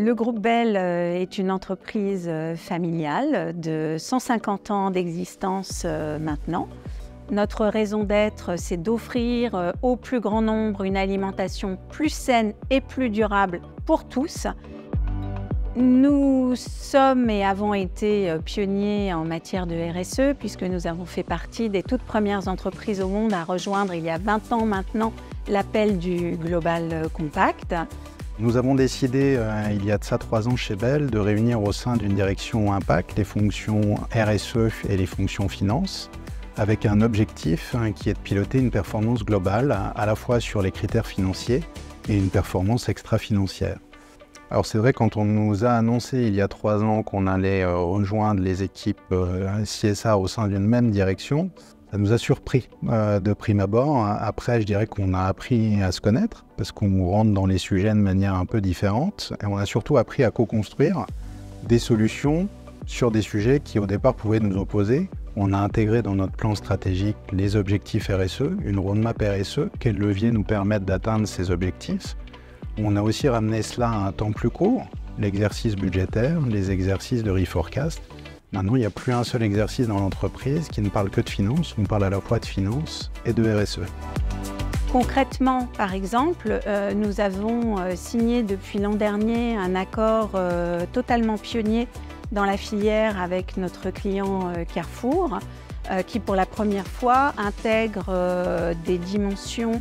Le groupe Bell est une entreprise familiale de 150 ans d'existence maintenant. Notre raison d'être, c'est d'offrir au plus grand nombre une alimentation plus saine et plus durable pour tous. Nous sommes et avons été pionniers en matière de RSE puisque nous avons fait partie des toutes premières entreprises au monde à rejoindre il y a 20 ans maintenant l'appel du Global Compact. Nous avons décidé, il y a de ça 3 ans chez Bell, de réunir au sein d'une direction Impact les fonctions RSE et les fonctions finance, avec un objectif qui est de piloter une performance globale, à la fois sur les critères financiers et une performance extra-financière. Alors c'est vrai, quand on nous a annoncé il y a 3 ans qu'on allait rejoindre les équipes CSA au sein d'une même direction, ça nous a surpris de prime abord. Après, je dirais qu'on a appris à se connaître parce qu'on rentre dans les sujets de manière un peu différente et on a surtout appris à co-construire des solutions sur des sujets qui au départ pouvaient nous opposer. On a intégré dans notre plan stratégique les objectifs RSE, une roadmap RSE, quels leviers nous permettent d'atteindre ces objectifs. On a aussi ramené cela à un temps plus court, l'exercice budgétaire, les exercices de reforecast. Maintenant, il n'y a plus un seul exercice dans l'entreprise qui ne parle que de finance. On parle à la fois de finance et de RSE. Concrètement, par exemple, nous avons signé depuis l'an dernier un accord totalement pionnier dans la filière avec notre client Carrefour, qui pour la première fois intègre des dimensions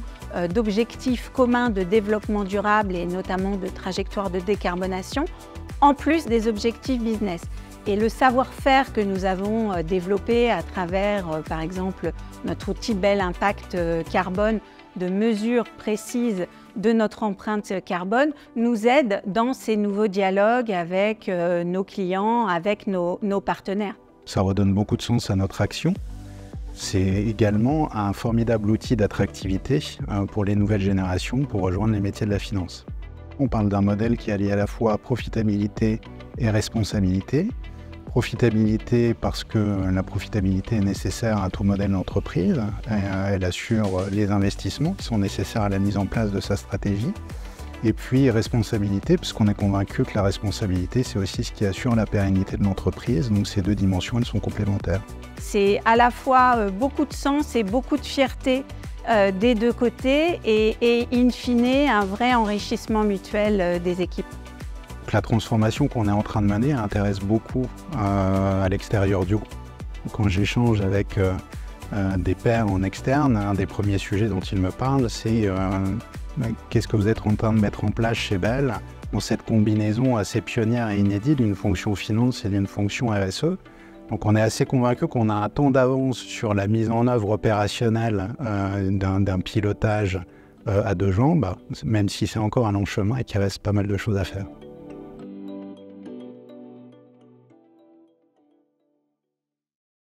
d'objectifs communs de développement durable et notamment de trajectoire de décarbonation, en plus des objectifs business. Et le savoir-faire que nous avons développé à travers, par exemple, notre outil Bell Impact Carbone, de mesures précises de notre empreinte carbone, nous aide dans ces nouveaux dialogues avec nos clients, avec nos partenaires. Ça redonne beaucoup de sens à notre action. C'est également un formidable outil d'attractivité pour les nouvelles générations pour rejoindre les métiers de la finance. On parle d'un modèle qui allie à la fois profitabilité et responsabilité. Profitabilité parce que la profitabilité est nécessaire à tout modèle d'entreprise. Elle assure les investissements qui sont nécessaires à la mise en place de sa stratégie. Et puis responsabilité, parce qu'on est convaincu que la responsabilité, c'est aussi ce qui assure la pérennité de l'entreprise. Donc ces deux dimensions, elles sont complémentaires. C'est à la fois beaucoup de sens et beaucoup de fierté des deux côtés et in fine, un vrai enrichissement mutuel des équipes. La transformation qu'on est en train de mener intéresse beaucoup à l'extérieur du groupe. Quand j'échange avec des pairs en externe, un des premiers sujets dont ils me parlent, c'est qu'est-ce que vous êtes en train de mettre en place chez Bell dans cette combinaison assez pionnière et inédite d'une fonction finance et d'une fonction RSE. Donc on est assez convaincu qu'on a un temps d'avance sur la mise en œuvre opérationnelle d'un pilotage à 2 jambes, même si c'est encore un long chemin et qu'il reste pas mal de choses à faire.